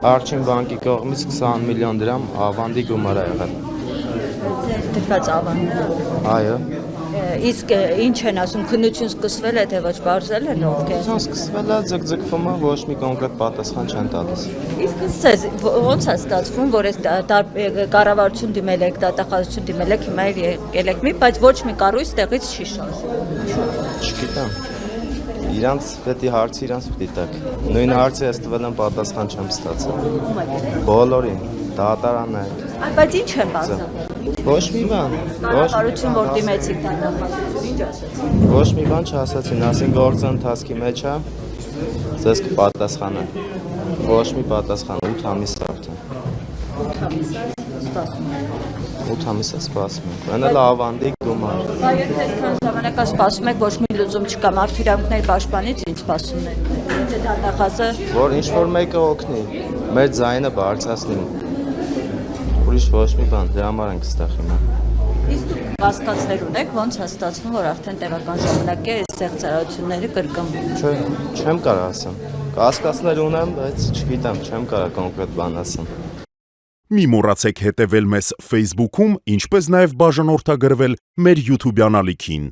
Արչին բանկի կողմից 20 միլիոն դրամ ավանդի գումար է եղել։ Դրված ավանդը։ Այո։ Իսկ ինչ են ասում, քննություն սկսվել է, թե ոչ բարձել են ովքեր։ Սկսվել է ձգձգվում է, ոչ մի կոնկրետ պատասխան չեն տալիս։ Իսկ ասես, ո՞նց է ստացվում, որ այս կառավարություն դիմել եք, դատախազություն դիմել եք, հիմա եկել եք մի, բայց ոչ մի կառույց տեղից չի շարժվում։ Չգիտեմ։ Իրանց պետք է հարցի իրանց պիտի տակ։ Նույն հարցը ես տվել եմ պատասխան չեմ ստացել։ Բոլորին, դատարանը։ Բայց ինչ են բացել։ Ոչ մի բան։ Կառավարություն որ դիմեցիք դատախազություն, ինչ ասացին։ Ոչ մի բան չասացին, ասին գործը ընթացքի մեջ է, ձեզ կպատասխանեն։ Ոչ մի պատասխան, 8 ամիս է արդեն։ 8 ամիս է սպասում։ 8 ամիս է սպասում ենք։ Այն էլ ավանդի գումար։ Բայց եթե այսքան ժամանակ սպասում եք, ոչ մի լուծում չկա, մարդու իրավունքների պաշտպանից ինչ սպասումն է։ Եթե դատախազը Որ ինչ-որ մեկը օգնի, մեր ձայնը բարձրացնի։ Ուրիշ ոչ մի բան, դրա համար ենք ստեղ հիմա։ իսկ դուք կասկածներ ունեք, ոնց է ստացվում, որ արդեն տևական ժամանակ է այս ստեղծարարությունները կրկնվում։ Չէ, չեմ կարող ասեմ։ Կասկածներ ունեմ, բայց չգիտեմ, չեմ կարող կոնկրետ բան ասեմ։ Մի մոռացեք հետևել մեզ Facebook-ում, ինչպես նաև բաժանորդագրվել մեր YouTube-յան ալիքին։